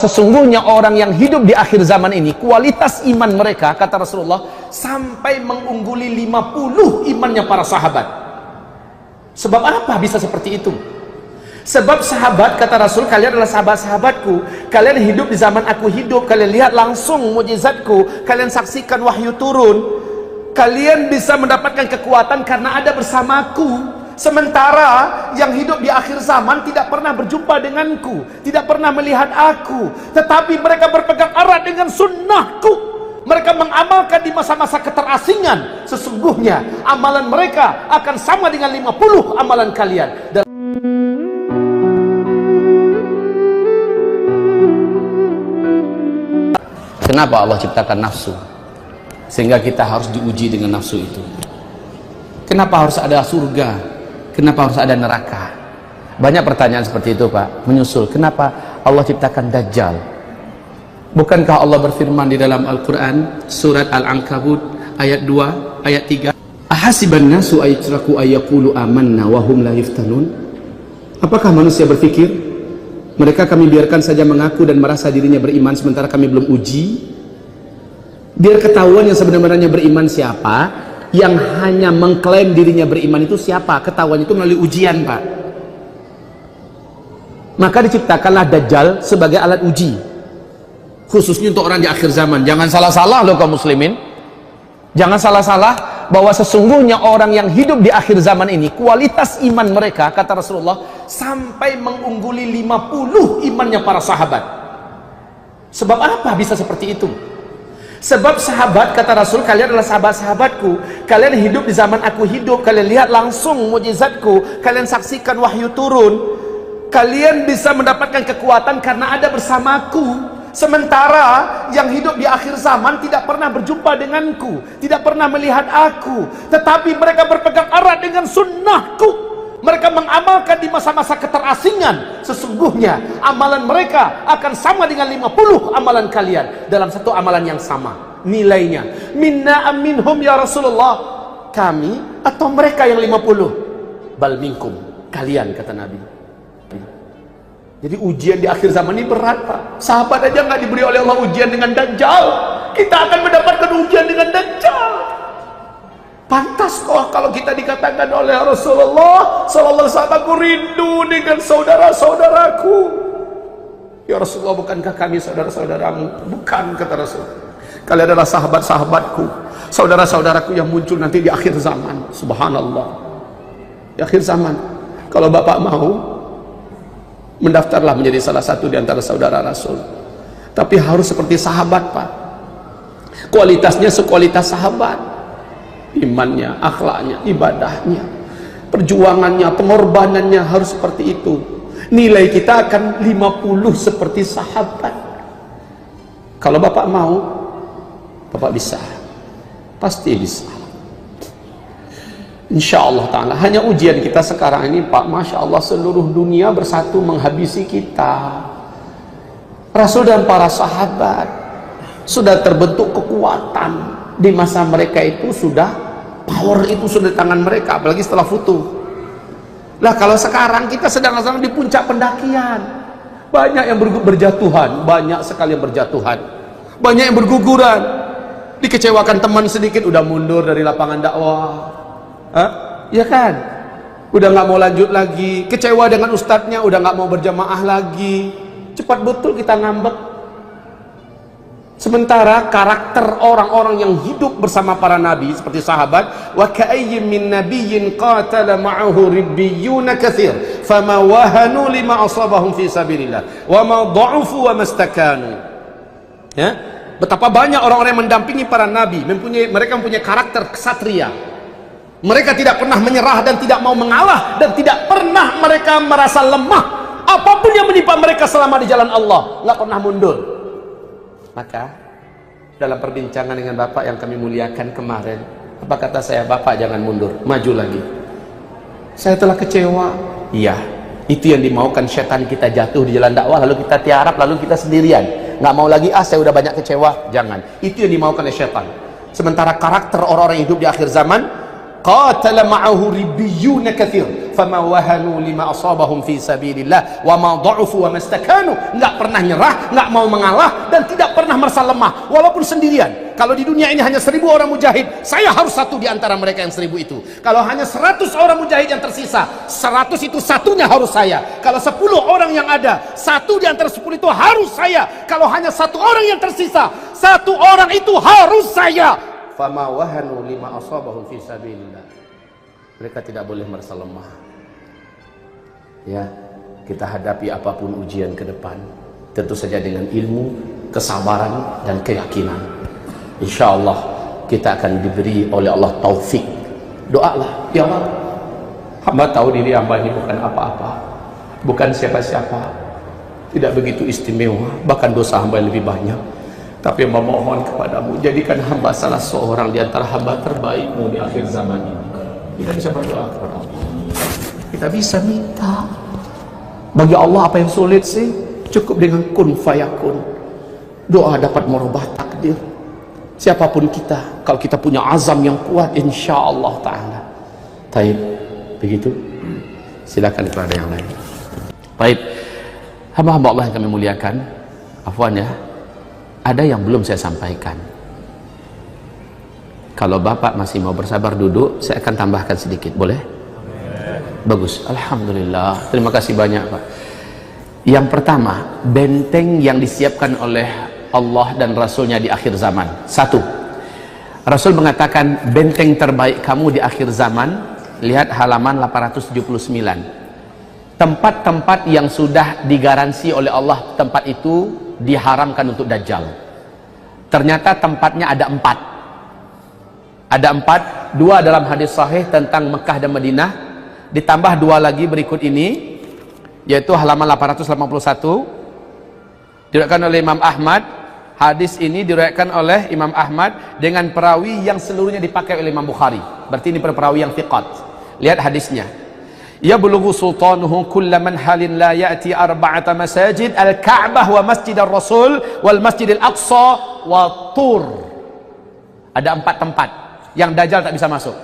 Sesungguhnya orang yang hidup di akhir zaman ini, kualitas iman mereka, kata Rasulullah, sampai mengungguli 50 imannya para sahabat. Sebab apa bisa seperti itu? Sebab sahabat, kata Rasul, kalian adalah sahabat-sahabatku, kalian hidup di zaman aku hidup, kalian lihat langsung mukjizatku, kalian saksikan wahyu turun, kalian bisa mendapatkan kekuatan karena ada bersamaku. Sementara yang hidup di akhir zaman tidak pernah berjumpa denganku, tidak pernah melihat aku, tetapi mereka berpegang erat dengan sunnahku. Mereka mengamalkan di masa-masa keterasingan. Sesungguhnya amalan mereka akan sama dengan 50 amalan kalian. Dan kenapa Allah ciptakan nafsu? Sehingga kita harus diuji dengan nafsu itu. Kenapa harus ada surga? Kenapa harus ada neraka? Banyak pertanyaan seperti itu, Pak, menyusul. Kenapa Allah ciptakan Dajjal? Bukankah Allah berfirman di dalam Al-Quran, surat Al-Ankabut ayat 2, ayat 3, ahasiban nasu ayyatraku ayyaqulu amanna wa hum la yuftanun? Apakah manusia berpikir mereka kami biarkan saja mengaku dan merasa dirinya beriman sementara kami belum uji? Biar ketahuan yang sebenarnya beriman siapa. Yang hanya mengklaim dirinya beriman itu siapa? Ketahuan itu melalui ujian, Pak. Maka diciptakanlah Dajjal sebagai alat uji, khususnya untuk orang di akhir zaman. Jangan salah-salah loh kaum muslimin, jangan salah-salah bahwa sesungguhnya orang yang hidup di akhir zaman ini, kualitas iman mereka, kata Rasulullah, sampai mengungguli 50 imannya para sahabat. Sebab apa bisa seperti itu? Sebab sahabat, kata Rasul, kalian adalah sahabat-sahabatku, kalian hidup di zaman aku hidup, kalian lihat langsung mukjizatku, kalian saksikan wahyu turun, kalian bisa mendapatkan kekuatan karena ada bersamaku. Sementara yang hidup di akhir zaman tidak pernah berjumpa denganku, tidak pernah melihat aku, tetapi mereka berpegang erat dengan sunnahku. Mereka mengamalkan di masa-masa keterasingan. Sesungguhnya amalan mereka akan sama dengan 50 amalan kalian dalam satu amalan yang sama nilainya. Minna aminhum ya Rasulullah, kami atau mereka yang 50? Bal minkum, kalian, kata Nabi. Jadi ujian di akhir zaman ini berat, Pak. Sahabat aja nggak diberi oleh Allah ujian dengan Dajjal, kita akan mendapatkan ujian dengan Dajjal. Pantas kok kalau kita dikatakan oleh Rasulullah sallallahu alaihi wasallam, aku rindu dengan saudara-saudaraku. Ya Rasulullah, bukankah kami saudara-saudaramu? Bukan, kata Rasul. Kalian adalah sahabat-sahabatku, saudara-saudaraku yang muncul nanti di akhir zaman. Subhanallah. Di akhir zaman, kalau Bapak mau, mendaftarlah menjadi salah satu di antara saudara Rasul. Tapi harus seperti sahabat, Pak. Kualitasnya sekualitas sahabat. Imannya, akhlaknya, ibadahnya, perjuangannya, pengorbanannya harus seperti itu. Nilai kita akan 50 seperti sahabat. Kalau Bapak mau, Bapak bisa, pasti bisa, insya Allah ta'ala. Hanya ujian kita sekarang ini, Pak, Masya Allah, seluruh dunia bersatu menghabisi kita. Rasul dan para sahabat sudah terbentuk kekuatan. Di masa mereka itu sudah, power itu sudah di tangan mereka, apalagi setelah Futuh. Lah kalau sekarang kita sedang di puncak pendakian, banyak yang berjatuhan, banyak sekali yang berjatuhan, banyak yang berguguran, dikecewakan teman sedikit udah mundur dari lapangan dakwah, ya kan? Udah nggak mau lanjut lagi, kecewa dengan ustadznya, udah nggak mau berjamaah lagi, cepat betul kita ngambek. Sementara karakter orang-orang yang hidup bersama para nabi seperti sahabat, wa ka'ayyin min nabiyyin qatala ma'ahu ribbiyuna katsir fama wahanu lima asabahum fi sabilillah wa ma dha'ufu wa mastakanu. Ya, betapa banyak orang-orang yang mendampingi para nabi, mereka mempunyai karakter ksatria. Mereka tidak pernah menyerah dan tidak mau mengalah, dan tidak pernah mereka merasa lemah. Apapun yang menimpa mereka selama di jalan Allah, nggak pernah mundur. Maka dalam perbincangan dengan Bapak yang kami muliakan kemarin, apa kata saya? Bapak jangan mundur, maju lagi. Saya telah kecewa. Iya, itu yang dimaukan setan, kita jatuh di jalan dakwah lalu kita tiarap, lalu kita sendirian, nggak mau lagi, saya udah banyak kecewa. Jangan, itu yang dimaukan oleh setan. Sementara karakter orang-orang yang hidup di akhir zaman, qatala ma'ahu ribbiyuna katsir, fama wahanu lima asabahum fi sabilillah wa ma dha'ufu wa mastakanu. Enggak pernah nyerah, enggak mau mengalah, dan tidak pernah merasa lemah walaupun sendirian. Kalau di dunia ini hanya 1000 orang mujahid, saya harus satu di antara mereka yang 1000 itu. Kalau hanya 100 orang mujahid yang tersisa, 100 itu satunya harus saya. Kalau 10 orang yang ada, satu di antara 10 itu harus saya. Kalau hanya 1 orang yang tersisa, 1 orang itu harus saya. Fama wahanu lima asabahum fi sabilillah. Mereka tidak boleh merasa lemah. Ya, kita hadapi apapun ujian ke depan, tentu saja dengan ilmu, kesabaran, dan keyakinan. Insya Allah kita akan diberi oleh Allah taufik. Doalah, ya Allah, hamba tahu diri hamba ini bukan apa-apa, bukan siapa-siapa, tidak begitu istimewa, bahkan dosa hamba lebih banyak. Tapi memohon kepadamu, jadikan hamba salah seorang di antara hamba terbaikmu di akhir zaman ini. Kita bisa berdoa kepada Allah. Kita bisa minta. Bagi Allah apa yang sulit sih? Cukup dengan kun fayakun. Doa dapat merubah takdir. Siapapun kita, kalau kita punya azam yang kuat, insya Allah Ta'ala. Taib, begitu? Silakan kepada yang lain. Baik, hamba-hamba Allah yang kami muliakan, afwan ya, ada yang belum saya sampaikan. Kalau Bapak masih mau bersabar duduk, saya akan tambahkan sedikit, boleh? Bagus, Alhamdulillah, terima kasih banyak Pak. Yang pertama, benteng yang disiapkan oleh Allah dan Rasulnya di akhir zaman. 1. Rasul mengatakan benteng terbaik kamu di akhir zaman. Lihat halaman 879. Tempat-tempat yang sudah digaransi oleh Allah, tempat itu diharamkan untuk Dajjal. Ternyata tempatnya ada 4. Ada 4, 2 dalam hadis sahih tentang Mekah dan Madinah, ditambah 2 lagi berikut ini, yaitu halaman 881, diriwayatkan oleh Imam Ahmad. Hadis ini diriwayatkan oleh Imam Ahmad dengan perawi yang seluruhnya dipakai oleh Imam Bukhari. Berarti ini perawi yang thiqat. Lihat hadisnya. Yablughu sultanuhu kulla man halin la ya'ti arba'ata masajid al-Ka'bah wa Masjidar Rasul wal Masjidil Aqsa wa Tur. Ada 4 tempat yang Dajjal tak bisa masuk.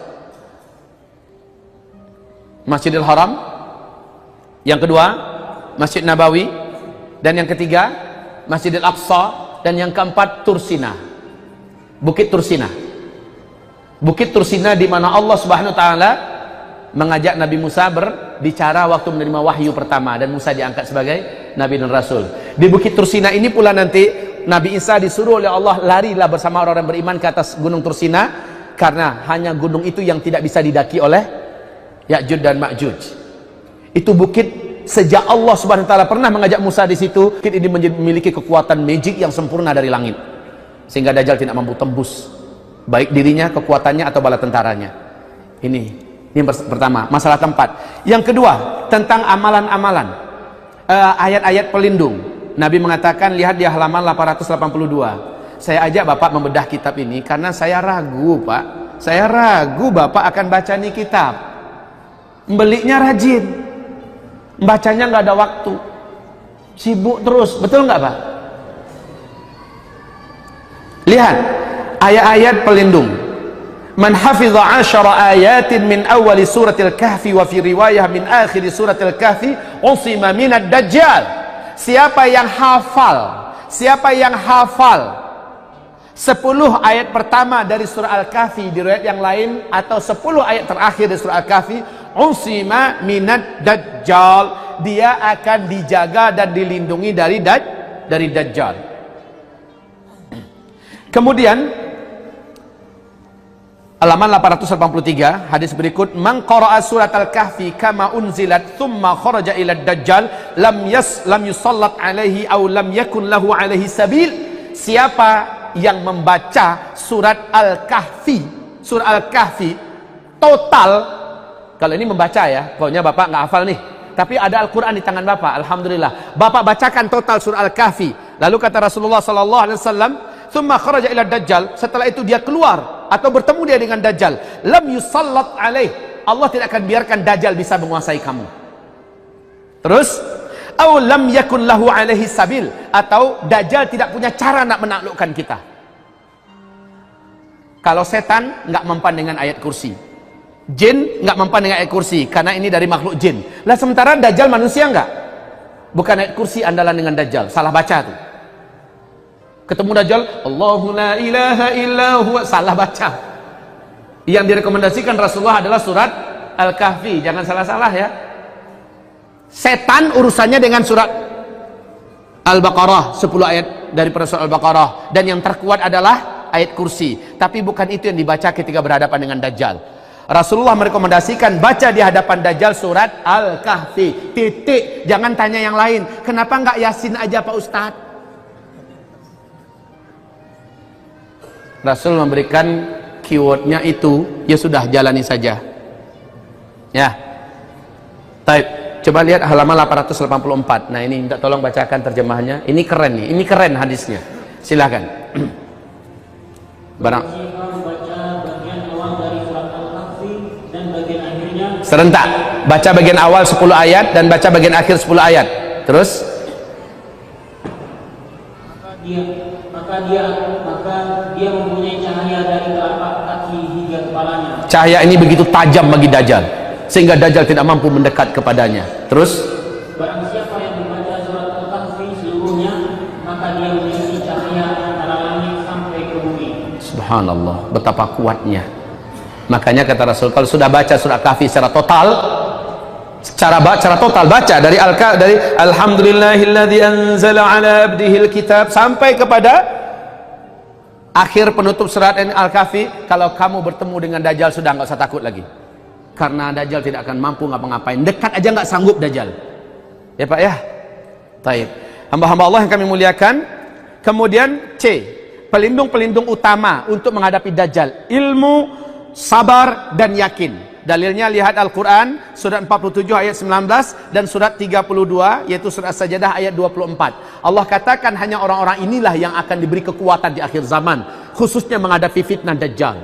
Masjidil Haram, yang kedua Masjid Nabawi, dan yang ketiga Masjidil Aqsa, dan yang keempat Tursina, Bukit Tursina. Bukit Tursina di mana Allah Subhanahu wa taala mengajak Nabi Musa berbicara waktu menerima wahyu pertama, dan Musa diangkat sebagai nabi dan rasul. Di Bukit Tursina ini pula nanti Nabi Isa disuruh oleh Allah larilah bersama orang-orang beriman ke atas gunung Tursina, karena hanya gunung itu yang tidak bisa didaki oleh Ya'juj dan Ma'juj. Itu bukit sejak Allah Subhanahu wa taala pernah mengajak Musa di situ, bukit ini memiliki kekuatan magic yang sempurna dari langit, sehingga Dajjal tidak mampu tembus, baik dirinya, kekuatannya atau bala tentaranya. Ini yang pertama, masalah tempat. Yang kedua, tentang amalan-amalan, ayat-ayat pelindung. Nabi mengatakan, lihat di halaman 882. Saya ajak Bapak membedah kitab ini karena saya ragu, Pak. Saya ragu Bapak akan baca nih kitab. Belinya rajin, bacanya nggak ada waktu, sibuk terus, betul nggak Pak? Lihat ayat-ayat pelindung. Man hafidha 10 ayatin min awali suratil kahfi wa fi riwayah min akhiri suratil kahfi usima minad dajjal. Siapa yang hafal 10 ayat pertama dari surah Al-Kahfi di riwayat yang lain, atau 10 ayat terakhir di surah Al-Kahfi, usima minad dajjal, dia akan dijaga dan dilindungi dari Dajjal. Kemudian halaman 883, hadis berikut, man qara'a surat Al-Kahfi kama unzilat thumma kharaja ila Dajjal lam yusallat alaihi aw lam yakun lahu alaihi sabil. Siapa yang membaca surat Al-Kahfi total, kalau ini membaca ya, pokoknya Bapak nggak hafal nih, tapi ada Al-Quran di tangan Bapak, Alhamdulillah, Bapak bacakan total surah Al-Kahfi. Lalu kata Rasulullah SAW, thumma kharaja ila Dajjal, setelah itu dia keluar atau bertemu dia dengan Dajjal, lam yusallat alaih, Allah tidak akan biarkan Dajjal bisa menguasai kamu. Terus aw lam yakun lahu alaihi sabil, atau Dajjal tidak punya cara nak menaklukkan kita. Kalau setan nggak mempan dengan ayat kursi, Jin nggak mempan dengan ayat kursi karena ini dari makhluk jin. Lah sementara Dajjal manusia nggak? Bukan ayat kursi andalan dengan Dajjal. Salah baca tuh. Ketemu Dajjal, Allahu la ilaha illa huwa, salah baca. Yang direkomendasikan Rasulullah adalah surat Al-Kahfi. Jangan salah-salah ya. Setan urusannya dengan surat Al-Baqarah, 10 ayat dari surat Al-Baqarah, dan yang terkuat adalah ayat kursi. Tapi bukan itu yang dibaca ketika berhadapan dengan Dajjal. Rasulullah merekomendasikan baca di hadapan Dajjal surat Al-Kahfi, titik. Jangan tanya yang lain. Kenapa nggak Yasin aja Pak Ustadz? Rasul memberikan keywordnya itu, ya sudah jalani saja ya. Baik, coba lihat halaman 884. Nah ini minta tolong bacakan terjemahannya. Ini keren nih, ini keren hadisnya. Silahkan. Barang serentak, baca bagian awal 10 ayat dan baca bagian akhir 10 ayat. Terus maka dia mempunyai cahaya dari telapak kaki hingga kepalanya. Cahaya ini begitu tajam bagi Dajjal sehingga Dajjal tidak mampu mendekat kepadanya. Terus barang siapa yang membaca surat Al-Kahfi seluruhnya, maka dia memiliki cahaya antara langit sampai ke bumi. Subhanallah, betapa kuatnya. Makanya kata Rasul, kalau sudah baca surat Kahfi secara total, secara total baca dari alhamdulillahilladzi anzala ala abdihil kitab sampai kepada akhir penutup surat Al-Kahfi, kalau kamu bertemu dengan Dajjal sudah nggak usah takut lagi, karena Dajjal tidak akan mampu ngapa-ngapain. Dekat aja nggak sanggup Dajjal ya Pak ya. Taib, hamba-hamba Allah yang kami muliakan. Kemudian C, pelindung-pelindung utama untuk menghadapi Dajjal, ilmu, sabar dan yakin. Dalilnya lihat Al-Quran surat 47 ayat 19 dan surat 32 yaitu surat Sajadah ayat 24. Allah katakan hanya orang-orang inilah yang akan diberi kekuatan di akhir zaman, khususnya menghadapi fitnah Dajjal.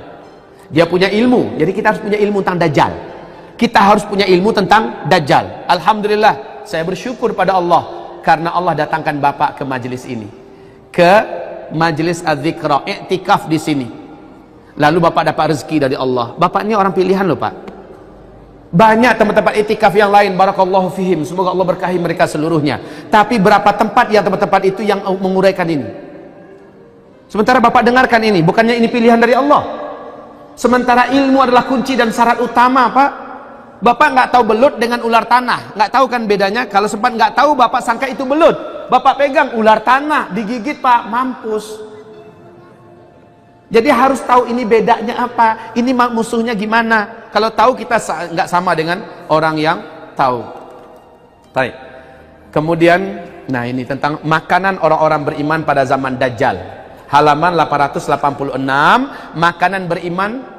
Dia punya ilmu, jadi kita harus punya ilmu tentang Dajjal. Kita harus punya ilmu tentang Dajjal. Alhamdulillah, saya bersyukur pada Allah karena Allah datangkan Bapak ke majelis ini, ke majelis Az-Zikra, iktikaf di sini. Lalu Bapak dapat rezeki dari Allah. Bapak ini orang pilihan loh Pak. Banyak tempat-tempat iktikaf yang lain, barakallahu fihim, semoga Allah berkahi mereka seluruhnya. Tapi berapa tempat tempat-tempat itu yang menguraikan ini? Sementara Bapak dengarkan ini, bukannya ini pilihan dari Allah? Sementara ilmu adalah kunci dan syarat utama Pak. Bapak nggak tahu belut dengan ular tanah, nggak tahu kan bedanya? Kalau sempat nggak tahu, Bapak sangka itu belut. Bapak pegang ular tanah, digigit Pak, mampus. Jadi harus tahu ini bedanya apa, ini musuhnya gimana. Kalau tahu kita nggak sama dengan orang yang tahu. Baik. Kemudian, nah ini tentang makanan orang-orang beriman pada zaman Dajjal. Halaman 886, makanan beriman.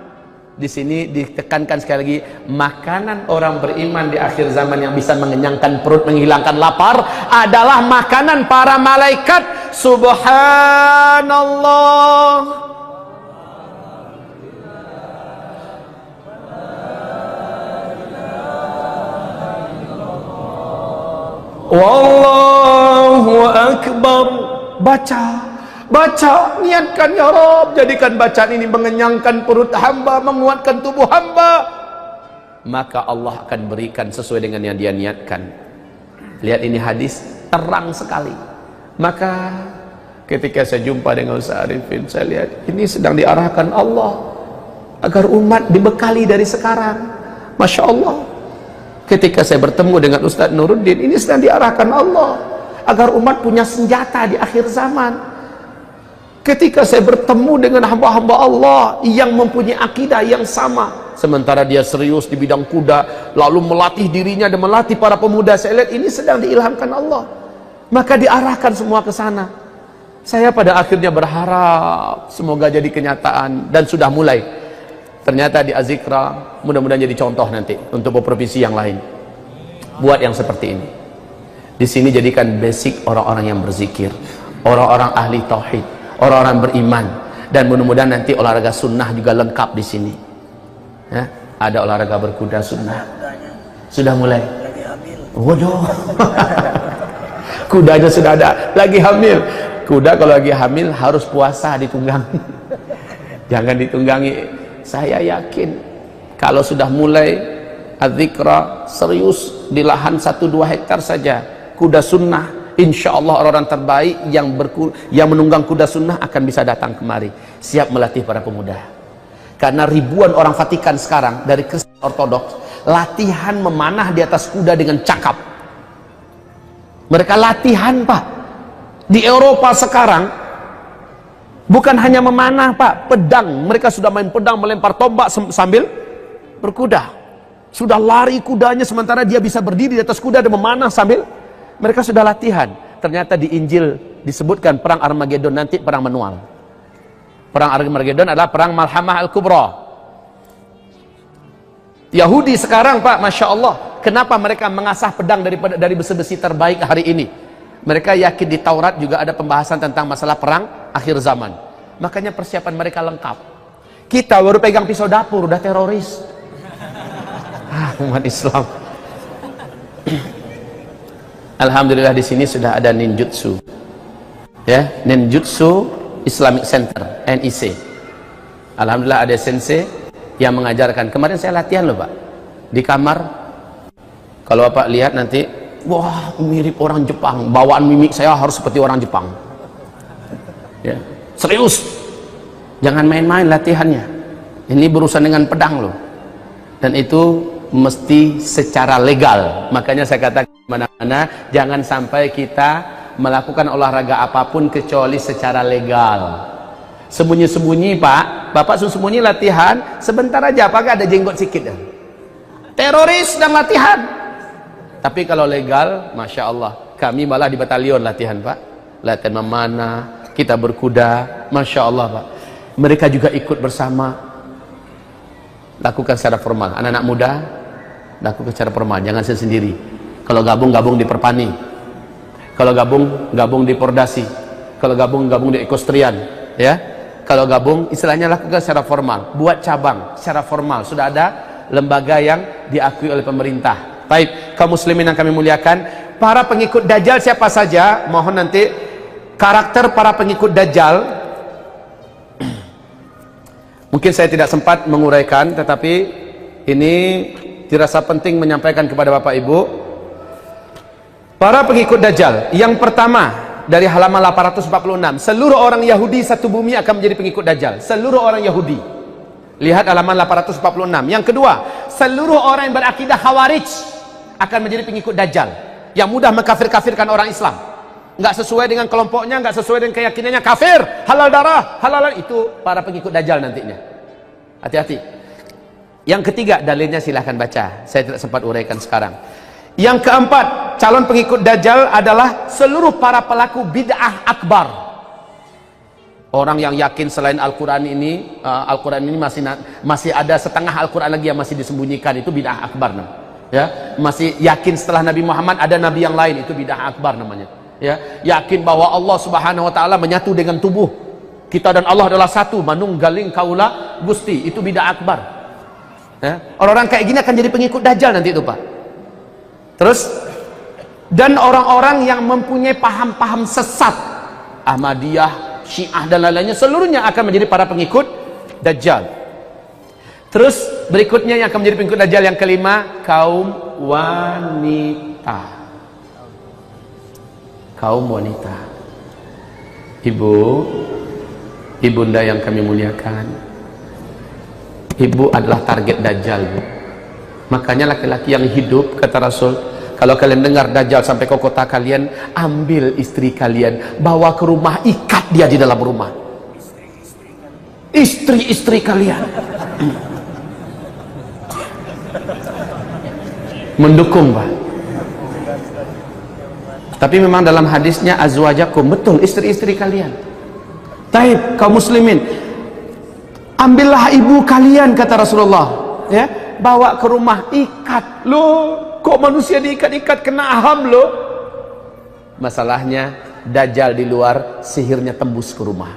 Di sini ditekankan sekali lagi, makanan orang beriman di akhir zaman yang bisa mengenyangkan perut, menghilangkan lapar adalah makanan para malaikat. Subhanallah. Wallahu akbar. Baca, niatkan ya Rabb, jadikan bacaan ini mengenyangkan perut hamba, menguatkan tubuh hamba, maka Allah akan berikan sesuai dengan yang dia niatkan. Lihat ini hadis terang sekali. Maka ketika saya jumpa dengan Ustaz Arifin, saya lihat ini sedang diarahkan Allah agar umat dibekali dari sekarang. Masya Allah. Ketika saya bertemu dengan Ustaz Nuruddin, ini sedang diarahkan Allah agar umat punya senjata di akhir zaman. Ketika saya bertemu dengan hamba-hamba Allah yang mempunyai akidah yang sama, sementara dia serius di bidang kuda, lalu melatih dirinya dan melatih para pemuda, saya lihat ini sedang diilhamkan Allah, maka diarahkan semua ke sana. Saya pada akhirnya berharap semoga jadi kenyataan, dan sudah mulai. Ternyata di Az-Zikra mudah-mudahan jadi contoh nanti untuk provinsi yang lain. Buat yang seperti ini. Di sini jadikan basic orang-orang yang berzikir, orang-orang ahli tauhid, orang-orang beriman, dan mudah-mudahan nanti olahraga sunnah juga lengkap di sini. Ya, ada olahraga berkuda sunnah. Sudah mulai. Waduh. Kudanya sudah ada, lagi hamil. Kuda kalau lagi hamil harus puasa ditunggangi. Jangan ditunggangi. Saya yakin Kalau sudah mulai adzikra serius di lahan 1-2 hektar saja, kuda sunnah, insya Allah orang-orang terbaik yang menunggang kuda sunnah akan bisa datang kemari, siap melatih para pemuda. Karena ribuan orang Vatikan sekarang dari Kristen Ortodoks latihan memanah di atas kuda dengan cakap. Mereka latihan, Pak. Di Eropa sekarang bukan hanya memanah, Pak, pedang. Mereka sudah main pedang, melempar tombak sambil berkuda. Sudah lari kudanya sementara dia bisa berdiri di atas kuda dan memanah sambil mereka sudah latihan. Ternyata di Injil disebutkan perang Armageddon nanti perang manual. Perang Armageddon adalah perang Malhamah Al-Kubra. Yahudi sekarang, Pak, Masya Allah, kenapa mereka mengasah pedang dari besi-besi terbaik hari ini? Mereka yakin di Taurat juga ada pembahasan tentang masalah perang akhir zaman. Makanya persiapan mereka lengkap. Kita baru pegang pisau dapur udah teroris. Umat Islam. Alhamdulillah di sini sudah ada ninjutsu. Ya, Ninjutsu Islamic Center, NIC. Alhamdulillah ada sensei yang mengajarkan. Kemarin saya latihan loh, Pak, di kamar. Kalau Bapak lihat nanti, wah, mirip orang Jepang. Bawaan mimik saya harus seperti orang Jepang. Ya, serius. Jangan main-main latihannya. Ini berurusan dengan pedang loh. Dan itu mesti secara legal. Makanya saya katakan mana-mana jangan sampai kita melakukan olahraga apapun kecuali secara legal. Sembunyi-sembunyi, Pak, Bapak sembunyi latihan sebentar aja, Pak, ada jenggot sikit ya. Teroris dan latihan. Tapi kalau legal, Masya Allah, kami malah di batalion latihan, Pak. Latihan memanah, kita berkuda, Masya Allah, Pak. Mereka juga ikut bersama. Lakukan secara formal. Anak-anak muda, lakukan secara formal, jangan sendiri. Kalau gabung di Perpani. Kalau gabung di Pordasi. Kalau gabung di Ekostrian, ya. Kalau gabung, istilahnya lakukan secara formal. Buat cabang secara formal. Sudah ada lembaga yang diakui oleh pemerintah. Baik, kaum muslimin yang kami muliakan, para pengikut Dajjal siapa saja? Mohon nanti karakter para pengikut Dajjal. Mungkin saya tidak sempat menguraikan, tetapi ini dirasa penting menyampaikan kepada Bapak Ibu. Para pengikut Dajjal, yang pertama dari halaman 846, seluruh orang Yahudi satu bumi akan menjadi pengikut Dajjal. Seluruh orang Yahudi. Lihat halaman 846. Yang kedua, seluruh orang yang berakidah Khawarij akan menjadi pengikut Dajjal, yang mudah mengkafir-kafirkan orang Islam. Nggak sesuai dengan kelompoknya, nggak sesuai dengan keyakinannya, kafir, halal darah, halal. Itu para pengikut Dajjal nantinya. Hati-hati. Yang ketiga, dalilnya silahkan baca. Saya tidak sempat uraikan sekarang. Yang keempat, calon pengikut Dajjal adalah seluruh para pelaku bid'ah akbar. Orang yang yakin selain Al-Quran ini, masih ada setengah Al-Quran lagi yang masih disembunyikan, itu bid'ah akbar namanya. Ya, masih yakin setelah Nabi Muhammad ada nabi yang lain, itu bid'ah akbar namanya. Ya, yakin bahwa Allah Subhanahu wa taala menyatu dengan tubuh. Kita dan Allah adalah satu, manunggaling kaula Gusti, itu bid'ah akbar. Ya, orang-orang kayak gini akan jadi pengikut Dajjal nanti itu, Pak. Terus, dan orang-orang yang mempunyai paham-paham sesat, Ahmadiyah, Syiah dan lain-lainnya, seluruhnya akan menjadi para pengikut Dajjal. Terus berikutnya yang akan menjadi pengikut Dajjal yang kelima, kaum wanita. Kaum wanita. Ibu, ibunda yang kami muliakan, ibu adalah target Dajjal, Bu. Makanya laki-laki yang hidup, kata Rasul, kalau kalian dengar Dajjal sampai ke kota kalian, ambil istri kalian, bawa ke rumah, ikat dia di dalam rumah. Istri-istri kalian. Mendukung, Pak. Tapi memang dalam hadisnya azwajakum, betul, istri-istri kalian. Taib, kaum muslimin, ambillah ibu kalian, kata Rasulullah, ya, bawa ke rumah, ikat. Loh, kok manusia diikat-ikat, kena aham loh. Masalahnya Dajjal di luar, sihirnya tembus ke rumah.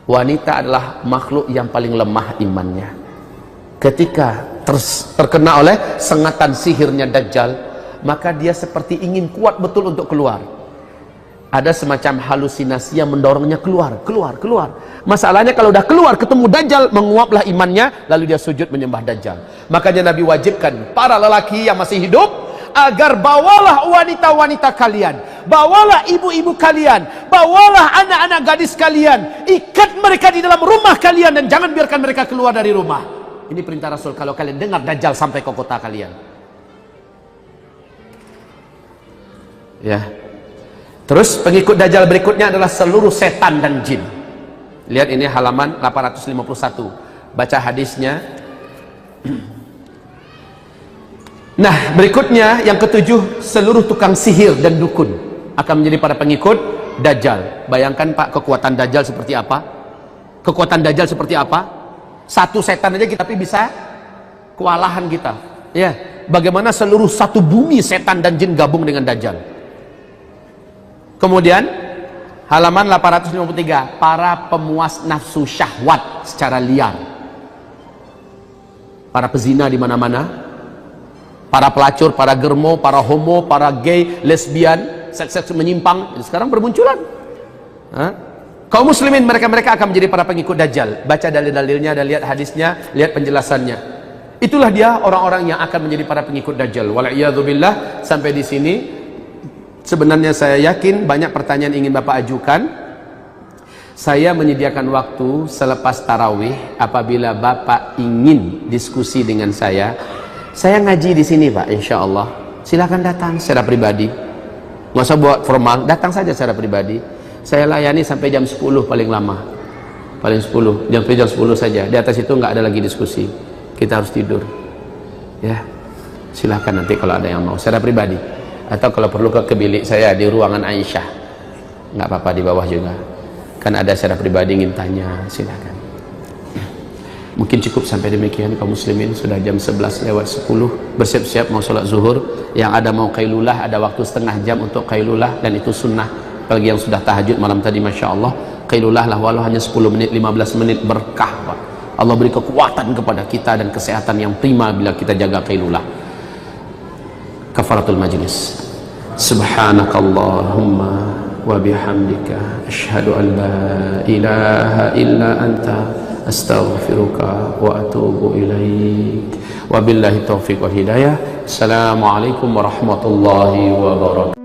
Wanita adalah makhluk yang paling lemah imannya. Ketika terkena oleh sengatan sihirnya Dajjal, maka dia seperti ingin kuat betul untuk keluar. ada semacam halusinasi yang mendorongnya keluar. Masalahnya kalau udah keluar ketemu Dajjal, menguaplah imannya, lalu dia sujud menyembah Dajjal. Makanya Nabi wajibkan para lelaki yang masih hidup agar bawalah wanita-wanita kalian, bawalah ibu-ibu kalian, bawalah anak-anak gadis kalian, ikat mereka di dalam rumah kalian dan jangan biarkan mereka keluar dari rumah. Ini perintah Rasul kalau kalian dengar Dajjal sampai ke kota kalian. Ya. Terus pengikut Dajjal berikutnya adalah seluruh setan dan jin. Lihat ini halaman 851. Baca hadisnya. Nah, berikutnya yang ketujuh, seluruh tukang sihir dan dukun akan menjadi para pengikut Dajjal. Bayangkan Pak, kekuatan Dajjal seperti apa? Kekuatan Dajjal seperti apa? Satu setan aja kita tapi bisa kewalahan kita. Ya, bagaimana seluruh satu bumi setan dan jin gabung dengan Dajjal. Kemudian halaman 853, para pemuas nafsu syahwat secara liar. Para pezina di mana-mana, para pelacur, para germo, para homo, para gay, lesbian, seks menyimpang, sekarang bermunculan. Kaum muslimin mereka akan menjadi para pengikut Dajjal. Baca dalil-dalilnya dan lihat hadisnya, lihat penjelasannya. Itulah dia orang-orang yang akan menjadi para pengikut Dajjal. Wal'iyadzubillah. Sampai di sini sebenarnya saya yakin banyak pertanyaan ingin Bapak ajukan. Saya menyediakan waktu selepas tarawih apabila Bapak ingin diskusi dengan saya. Saya ngaji di sini Pak, insya Allah. Silakan datang secara pribadi. Nggak usah buat formal, datang saja secara pribadi. Saya layani sampai jam 10 paling lama. Paling 10, jam 10 saja. Di atas itu nggak ada lagi diskusi. Kita harus tidur. Ya, silakan nanti kalau ada yang mau secara pribadi. Atau kalau perlu ke bilik saya di ruangan Aisyah, nggak apa-apa, di bawah juga kan ada secara pribadi ingin tanya, silakan. Mungkin cukup sampai demikian kaum muslimin, sudah jam 11:10, bersiap-siap mau sholat zuhur. Yang ada mau qailulah, ada waktu setengah jam untuk qailulah, dan itu sunnah bagi yang sudah tahajud malam tadi. Masya Allah, qailulah lah walau hanya 10 menit 15 menit, berkah Pak. Allah beri kekuatan kepada kita dan kesehatan yang prima bila kita jaga qailulah. Kafaratul majlis. Subhanakallahumma wa bihamdika asyhadu an la ilaha illa anta astaghfiruka wa atubu ilaik. Wabillahi taufiq wal hidayah. Assalamualaikum warahmatullahi wabarakatuh.